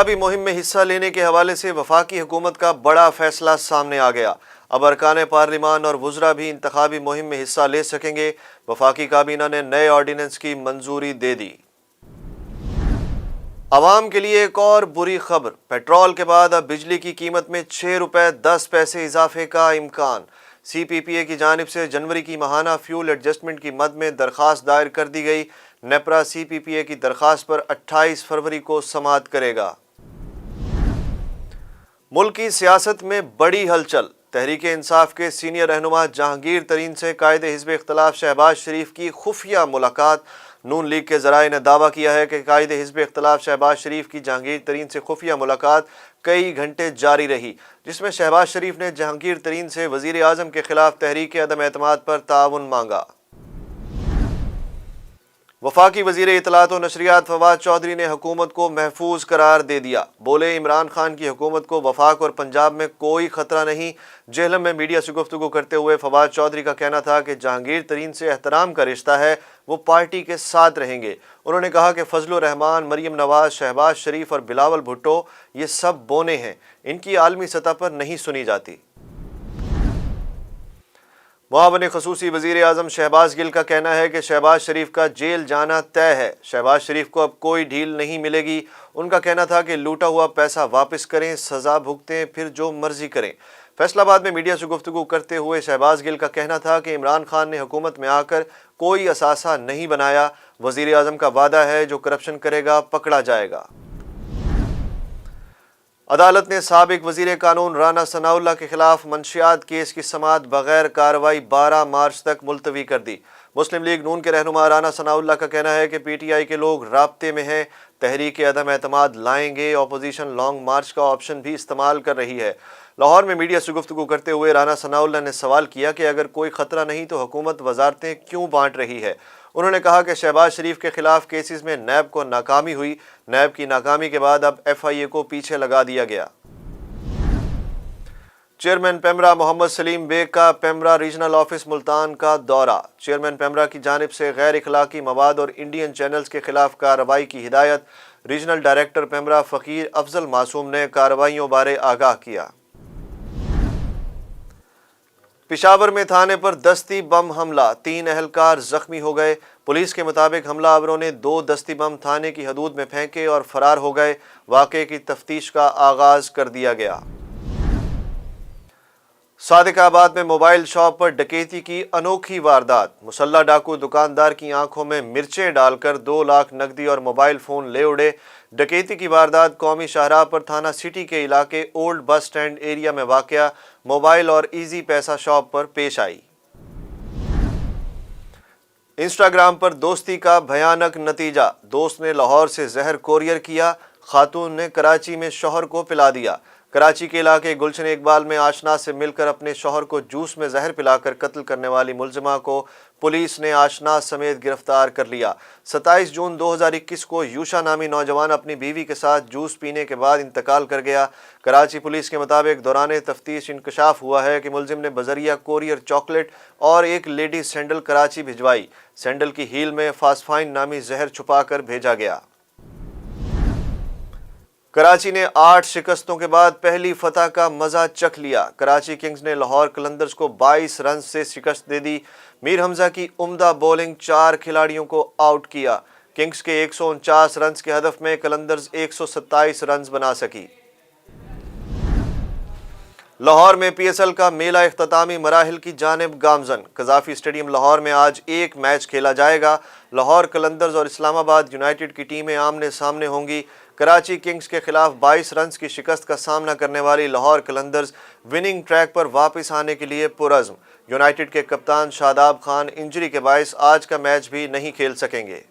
इंतखाबी मुहिम में हिस्सा लेने के हवाले से वफाकी हुकूमत का बड़ा फैसला सामने आ गया। अब अरकान पार्लिमान और वुज़रा भी इंतखाबी मुहिम में हिस्सा ले सकेंगे। वफाकी काबीना ने नए ऑर्डिनेंस की मंजूरी दे दी। आवाम के लिए एक और बुरी खबर, पेट्रोल के बाद अब बिजली की कीमत में 6 रुपए 10 पैसे इजाफे का इम्कान। CPPA की जानिब से जनवरी की माहाना फ्यूल एडजस्टमेंट की मद में दरख्वास्त दायर कर दी गई। नेपरा CPPA की दरख्वास्त पर 28 फरवरी को समाअत करेगा। मुल्क की सियासत में बड़ी हलचल। तहरीक इंसाफ के सीनियर रहनुमा जहांगीर तरीन से कायदे हिज़्ब इख्तिलाफ शहबाज शरीफ की खुफिया मुलाकात। नून लीग के ज़राए ने दावा किया है कि कायदे हिज़्ब इख्तिलाफ शहबाज शरीफ की जहांगीर तरीन से खुफिया मुलाकात कई घंटे जारी रही, जिसमें शहबाज शरीफ ने जहांगीर तरीन से वज़ीर आज़म के खिलाफ तहरीक अदम एतमाद पर ताउन मांगा। वफाकी वज़ीर इत्तलात और नशरियात फवाद चौधरी ने हुकूमत को महफूज करार दे दिया। बोले, इमरान खान की हुकूमत को वफाक और पंजाब में कोई खतरा नहीं। जेहलम में मीडिया से गुफ्तगू करते हुए फवाद चौधरी का कहना था कि जहांगीर तरीन से एहतराम का रिश्ता है, वो पार्टी के साथ रहेंगे। उन्होंने कहा कि फजलुर रहमान, मरियम नवाज, शहबाज शरीफ और बिलावल भुट्टो ये सब बोने हैं, इनकी आलमी सतह पर नहीं सुनी जाती। मुआवन खसूसी वज़ीर आज़म शहबाज गिल का कहना है कि शहबाज शरीफ का जेल जाना तय है। शहबाज शरीफ को अब कोई ढील नहीं मिलेगी। उनका कहना था कि लूटा हुआ पैसा वापस करें, सज़ा भुगतें, फिर जो मर्जी करें। फैसलाबाद में मीडिया से गुफ्तगू करते हुए शहबाज गिल का कहना था कि इमरान खान ने हुकूमत में आकर कोई असासा नहीं बनाया। वज़ीर आज़म का वादा है, जो करप्शन करेगा पकड़ा जाएगा। अदालत ने साबिक वज़ीर कानून राना सनाउल्लाह के खिलाफ मंशियात केस की समाअत बगैर कार्रवाई 12 मार्च तक मुलतवी कर दी। मुस्लिम लीग नून के रहनुमा राना सनाउल्लाह का कहना है कि PTI के लोग राब्ते में हैं, तहरीक अदम एतमाद लाएंगे। अपोजिशन लॉन्ग मार्च का ऑप्शन भी इस्तेमाल कर रही है। लाहौर में मीडिया से गुफ्तगू करते हुए राना सनाउल्लाह ने सवाल किया कि अगर कोई खतरा नहीं तो हुकूमत वजारतें क्यों बांट रही है। उन्होंने कहा कि शहबाज शरीफ के खिलाफ केसेस में नैब को नाकामी हुई। नैब की नाकामी के बाद अब FIA को पीछे लगा दिया गया। चेयरमैन पेमरा मोहम्मद सलीम बेग का पेमरा रीजनल ऑफिस मुल्तान का दौरा। चेयरमैन पेमरा की जानिब से गैर इखलाकी मवाद और इंडियन चैनल्स के खिलाफ कार्रवाई की हिदायत। रीजनल डायरेक्टर पेमरा फ़कीर अफजल मासूम ने कार्रवाइयों बारे आगाह किया। पिशावर में थाने पर दस्ती बम हमला, 3 अहलकार जख्मी हो गए। पुलिस के मुताबिक हमलावरों ने 2 दस्ती बम थाने की हदूद में फेंके और फरार हो गए। वाक़े की तफ्तीश का आगाज कर दिया गया। सादिकाबाद में मोबाइल शॉप पर डकैती की अनोखी वारदात। मुसल्ला डाकू दुकानदार की आंखों में मिर्चें डालकर 2 लाख नकदी और मोबाइल फ़ोन ले उड़े। डकैती की वारदात कौमी शाहराह पर थाना सिटी के इलाके ओल्ड बस स्टैंड एरिया में वाक़या मोबाइल और इजी पैसा शॉप पर पेश आई। इंस्टाग्राम पर दोस्ती का भयानक नतीजा। दोस्त ने लाहौर से जहर कोरियर किया, खातून ने कराची में शौहर को पिला दिया। कराची के इलाके गुलशन इकबाल में आशना से मिलकर अपने शौहर को जूस में जहर पिलाकर कत्ल करने वाली मुलजिमा को पुलिस ने आशना समेत गिरफ्तार कर लिया। 27 जून 2021 को यूशा नामी नौजवान अपनी बीवी के साथ जूस पीने के बाद इंतकाल कर गया। कराची पुलिस के मुताबिक दौरान तफ्तीश इंकशाफ हुआ है कि मुलजिम ने बजरिया कोरियर चॉकलेट और एक लेडी सैंडल कराची भिजवाई। सैंडल की हील में फास्फाइन नामी जहर छुपाकर भेजा गया। कराची ने 8 शिकस्तों के बाद पहली फतह का मजा चख लिया। कराची किंग्स ने लाहौर कलंदर्स को 22 रन से शिकस्त दे दी। मीर हमजा की उम्दा बॉलिंग 4 खिलाड़ियों को आउट किया। किंग्स के 149 रन के हदफ में कलंदर्स 127 रन बना सकी। लाहौर में PSL का मेला इख्तितामी मराहिल की जानिब गामजन। कज़ाफी स्टेडियम लाहौर में आज एक मैच खेला जाएगा। लाहौर कलंदर्स और इस्लामाबाद यूनाइटेड की टीमें आमने सामने होंगी। कराची किंग्स के खिलाफ 22 रन की शिकस्त का सामना करने वाली लाहौर कलंदर्स विनिंग ट्रैक पर वापस आने के लिए पुरज़्म। यूनाइटेड के कप्तान शादाब खान इंजरी के बायस आज का मैच भी नहीं खेल सकेंगे।